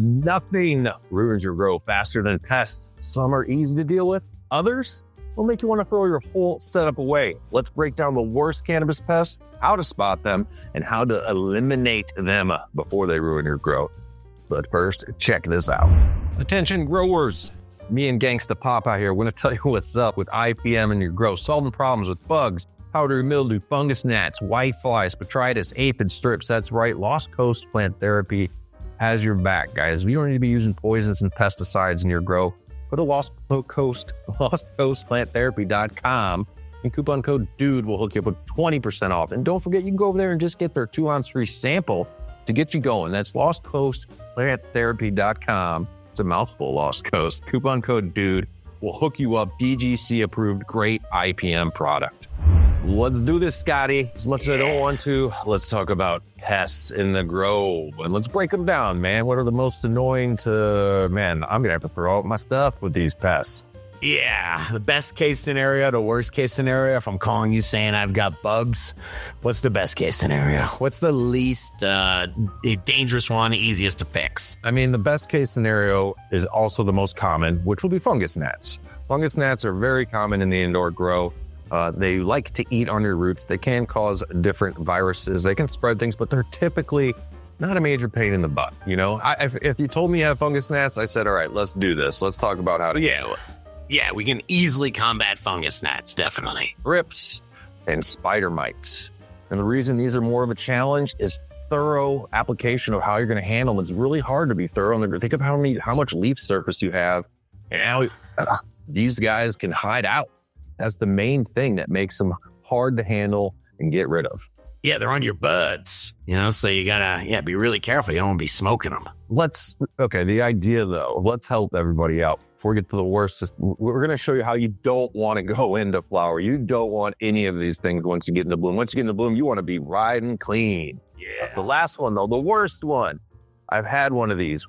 Nothing ruins your grow faster than pests. Some are easy to deal with. Others will make you want to throw your whole setup away. Let's break down the worst cannabis pests, how to spot them, and how to eliminate them before they ruin your grow. But first, check this out. Attention growers. Me and Gangsta Pop out here want to tell you what's up with IPM in your grow, solving problems with bugs, powdery mildew, fungus gnats, whiteflies, botrytis, aphids, thrips. That's right, Lost Coast Plant Therapy has your back, guys. You don't need to be using poisons and pesticides in your grow. Go to lostcoastplanttherapy.com and coupon code DUDE will hook you up with 20% off. And don't forget, you can go over there and just get their 2-ounce free sample to get you going. That's lostcoastplanttherapy.com. It's a mouthful, Lost Coast. Coupon code DUDE will hook you up. DGC approved, great IPM product. Let's do this, Scotty. As much as I don't want to, let's talk about pests in the grow. And let's break them down, man. What are the most annoying to, man, I'm going to have to throw out my stuff with these pests. Yeah, the best case scenario, the worst case scenario. If I'm calling you saying I've got bugs, what's the best case scenario? What's the least dangerous one, easiest to fix? I mean, the best case scenario is also the most common, which will be fungus gnats. Fungus gnats are very common in the indoor grow. They like to eat on your roots. They can cause different viruses. They can spread things, but they're typically not a major pain in the butt. You know, if you told me you have fungus gnats, I said, all right, let's do this. Let's talk about how to handle it. Yeah, we can easily combat fungus gnats, definitely. Thrips and spider mites. And the reason these are more of a challenge is thorough application of how you're going to handle them. It's really hard to be thorough. And think of how much leaf surface you have and how these guys can hide out. That's the main thing that makes them hard to handle and get rid of. Yeah, they're on your buds, so you gotta, be really careful. You don't want to be smoking them. The idea though, let's help everybody out. Before we get to the worst, we're going to show you how you don't want to go into flower. You don't want any of these things once you get into bloom. Once you get into bloom, you want to be riding clean. Yeah. The last one though, the worst one. I've had one of these.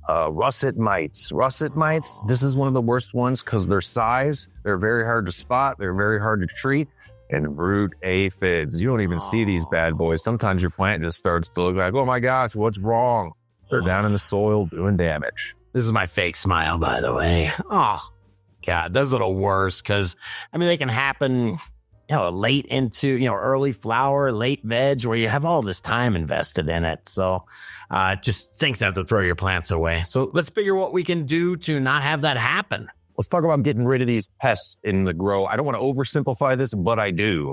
Russet mites. Russet mites, this is one of the worst ones because their size, they're very hard to spot, they're very hard to treat, and root aphids. You don't even see these bad boys. Sometimes your plant just starts to look like, oh my gosh, what's wrong? They're down in the soil doing damage. This is my fake smile, by the way. Oh, God, those are the worst because, they can happen, late into, early flower, late veg, where you have all this time invested in it. So it just stinks to have to throw your plants away. So let's figure what we can do to not have that happen. Let's talk about getting rid of these pests in the grow. I don't want to oversimplify this, but I do.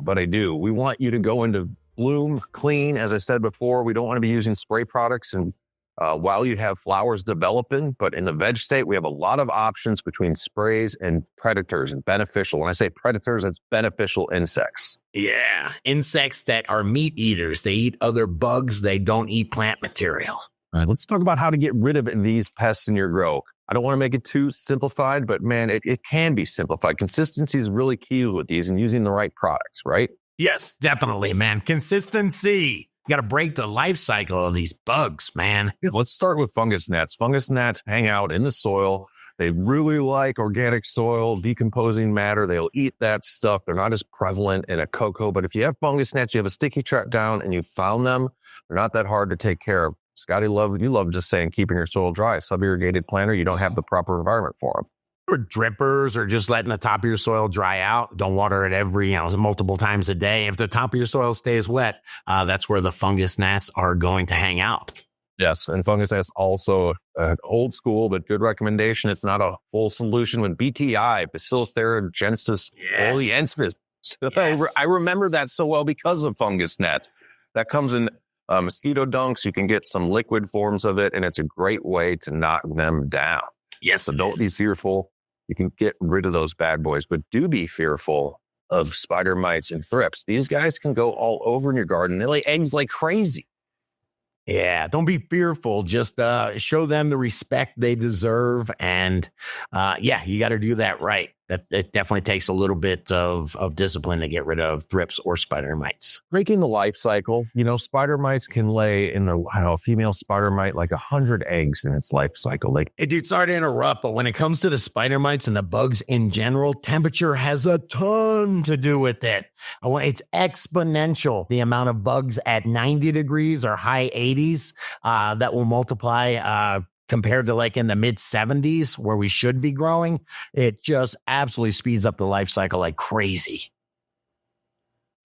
We want you to go into bloom clean. As I said before, we don't want to be using spray products and while you have flowers developing, but in the veg state, we have a lot of options between sprays and predators and beneficial. When I say predators, it's beneficial insects. Yeah, insects that are meat eaters. They eat other bugs. They don't eat plant material. All right, let's talk about how to get rid of these pests in your grow. I don't want to make it too simplified, but man, it can be simplified. Consistency is really key with these and using the right products, right? Yes, definitely, man. Consistency. You got to break the life cycle of these bugs, man. Yeah, let's start with fungus gnats. Fungus gnats hang out in the soil. They really like organic soil, decomposing matter. They'll eat that stuff. They're not as prevalent in a cocoa. But if you have fungus gnats, you have a sticky trap down and you found them, they're not that hard to take care of. Scotty, you love just saying keeping your soil dry. Sub-irrigated planter, you don't have the proper environment for them. Or drippers, or just letting the top of your soil dry out. Don't water it every, multiple times a day. If the top of your soil stays wet, that's where the fungus gnats are going to hang out. Yes, and fungus gnats also an old school but good recommendation. It's not a full solution with BTI, Bacillus thuringiensis oleaensis. Yes. I remember that so well because of fungus gnat. That comes in mosquito dunks. You can get some liquid forms of it, and it's a great way to knock them down. Yes, so don't be fearful. You can get rid of those bad boys, but do be fearful of spider mites and thrips. These guys can go all over in your garden. They lay eggs like crazy. Yeah, don't be fearful. Just show them the respect they deserve. And you got to do that right. It definitely takes a little bit of discipline to get rid of thrips or spider mites. Breaking the life cycle. Spider mites can lay in a female spider mite like 100 eggs in its life cycle. Hey, dude, sorry to interrupt, but when it comes to the spider mites and the bugs in general, temperature has a ton to do with it. It's exponential. The amount of bugs at 90 degrees or high 80s that will multiply compared to like in the mid 70s where we should be growing, it just absolutely speeds up the life cycle like crazy.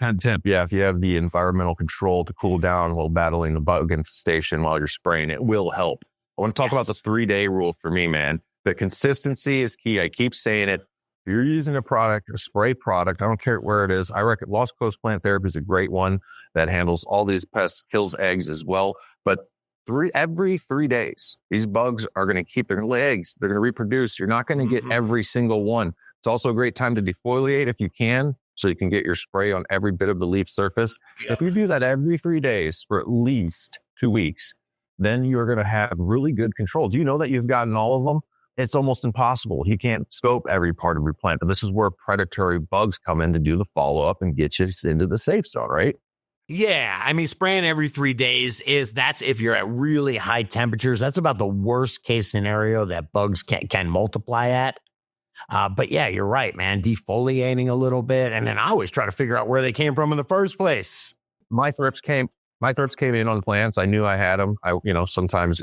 And tip, yeah, if you have the environmental control to cool down while battling the bug infestation while you're spraying, it will help. I want to talk about the 3-day rule for me, man. The consistency is key. I keep saying it. If you're using a product, a spray product, I don't care where it is. I reckon Lost Coast Plant Therapy is a great one that handles all these pests, kills eggs as well. But every 3 days, these bugs are going to keep their eggs. They're going to reproduce. You're not going to get every single one. It's also a great time to defoliate if you can, so you can get your spray on every bit of the leaf surface. Yep. If you do that every 3 days for at least 2 weeks, then you're going to have really good control. Do you know that you've gotten all of them? It's almost impossible. You can't scope every part of your plant. But this is where predatory bugs come in to do the follow-up and get you into the safe zone, right? Yeah, I mean, spraying every 3 days that's if you're at really high temperatures. That's about the worst case scenario that bugs can multiply at. But yeah, you're right, man. Defoliating a little bit. And then I always try to figure out where they came from in the first place. My thrips came in on plants. I knew I had them. Sometimes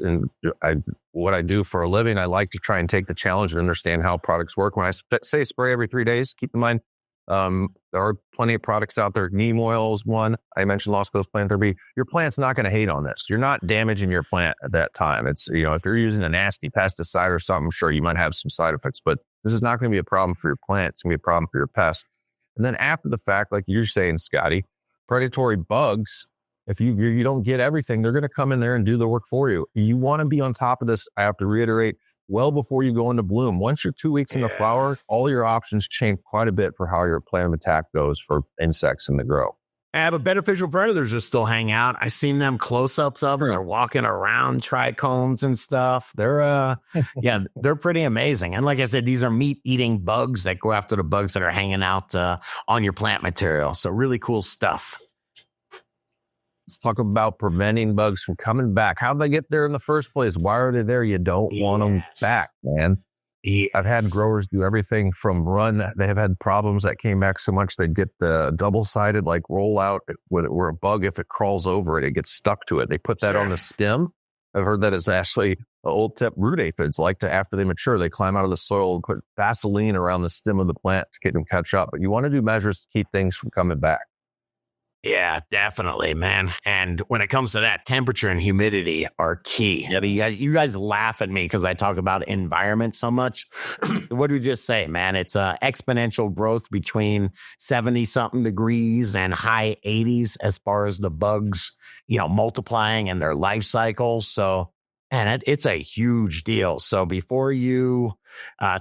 what I do for a living, I like to try and take the challenge and understand how products work. When I say spray every 3 days, keep in mind, there are plenty of products out there. Neem oil is one. I mentioned Lost Coast Plant Therapy. Your plant's not going to hate on this. You're not damaging your plant at that time. It's, if you're using a nasty pesticide or something, sure, you might have some side effects, but this is not going to be a problem for your plant. It's going to be a problem for your pest. And then after the fact, like you're saying, Scotty, predatory bugs, if you don't get everything, they're going to come in there and do the work for you. You want to be on top of this. I have to reiterate, well before you go into bloom. Once you're 2 weeks in the flower, all your options change quite a bit for how your plan of attack goes for insects in the grow. Yeah, but beneficial predators just still hang out. I've seen them close-ups of them. They're walking around trichomes and stuff. They're they're pretty amazing. And like I said, these are meat-eating bugs that go after the bugs that are hanging out on your plant material. So really cool stuff. Let's talk about preventing bugs from coming back. How'd they get there in the first place? Why are they there? You don't want them back, man. I've had growers do everything from run. They have had problems that came back so much they'd get the double-sided like rollout where a bug, if it crawls over it, it gets stuck to it. They put that on the stem. I've heard that it's actually an old tip root aphids like to, after they mature, they climb out of the soil and put Vaseline around the stem of the plant to get them catch up. But you want to do measures to keep things from coming back. Yeah, definitely, man. And when it comes to that, temperature and humidity are key. I mean, you guys laugh at me because I talk about environment so much. What do we just say, man? It's exponential growth between 70-something degrees and high 80s as far as the bugs, multiplying and their life cycle. So, and it's a huge deal. So before you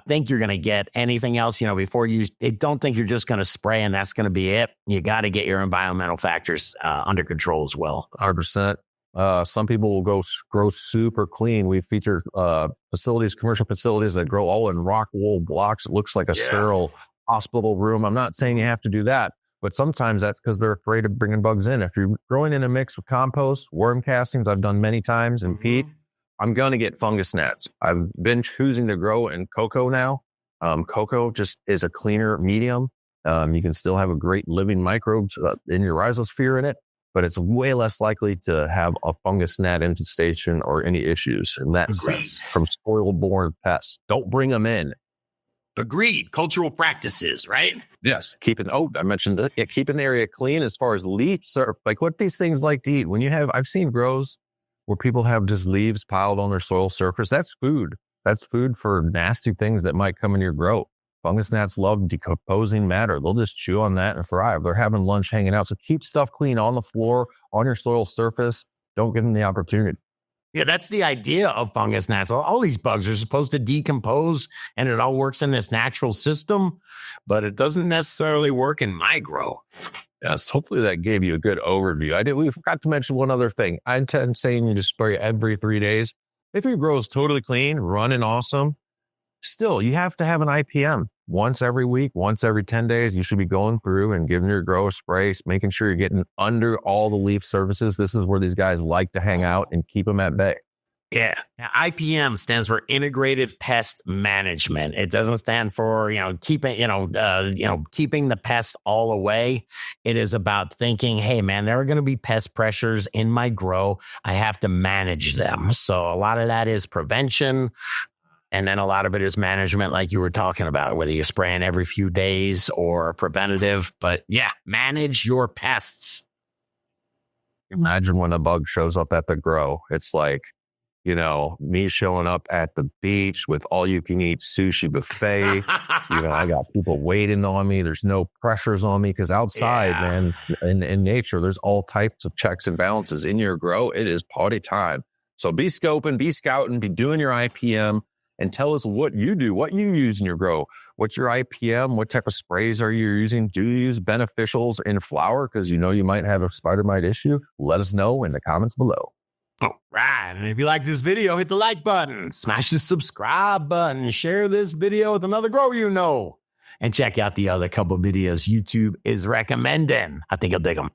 think you're going to get anything else, before you don't think you're just going to spray and that's going to be it. You got to get your environmental factors under control as well. 100%. Some people will grow super clean. We feature commercial facilities that grow all in rock wool blocks. It looks like a sterile hospital room. I'm not saying you have to do that, but sometimes that's because they're afraid of bringing bugs in. If you're growing in a mix with compost, worm castings, I've done many times, and peat, I'm going to get fungus gnats. I've been choosing to grow in cocoa now. Cocoa just is a cleaner medium. You can still have a great living microbes in your rhizosphere in it, but it's way less likely to have a fungus gnat infestation or any issues in that sense from soil-borne pests. Don't bring them in. Agreed. Cultural practices, right? Yes. I mentioned keeping the area clean as far as leaves. Like what these things like to eat. I've seen grows where people have just leaves piled on their soil surface. That's food. That's food for nasty things that might come in your grow. Fungus gnats love decomposing matter. They'll just chew on that and thrive. They're having lunch hanging out. So keep stuff clean on the floor, on your soil surface. Don't give them the opportunity. Yeah, that's the idea of fungus gnats. All these bugs are supposed to decompose and it all works in this natural system, but it doesn't necessarily work in my grow. Yes, hopefully that gave you a good overview. We forgot to mention one other thing. I intend saying you just spray every 3 days. If your grow is totally clean, running awesome, still, you have to have an IPM. Once every week, once every 10 days, you should be going through and giving your grow a spray, making sure you're getting under all the leaf surfaces. This is where these guys like to hang out and keep them at bay. Yeah. Now, IPM stands for Integrated Pest Management. It doesn't stand for, keeping the pests all away. It is about thinking, hey, man, there are going to be pest pressures in my grow. I have to manage them. So a lot of that is prevention. And then a lot of it is management, like you were talking about, whether you're spraying every few days or preventative. But yeah, manage your pests. Imagine when a bug shows up at the grow. It's like, me showing up at the beach with all you can eat sushi buffet. I got people waiting on me. There's no pressures on me because outside, man, in nature, there's all types of checks and balances. In your grow, it is party time. So be scoping, be scouting, be doing your IPM, and tell us what you do, what you use in your grow. What's your IPM? What type of sprays are you using? Do you use beneficials in flower? Because you might have a spider mite issue. Let us know in the comments below. All right. And if you like this video, hit the like button, smash the subscribe button, share this video with another grower and check out the other couple videos YouTube is recommending. I think you'll dig them.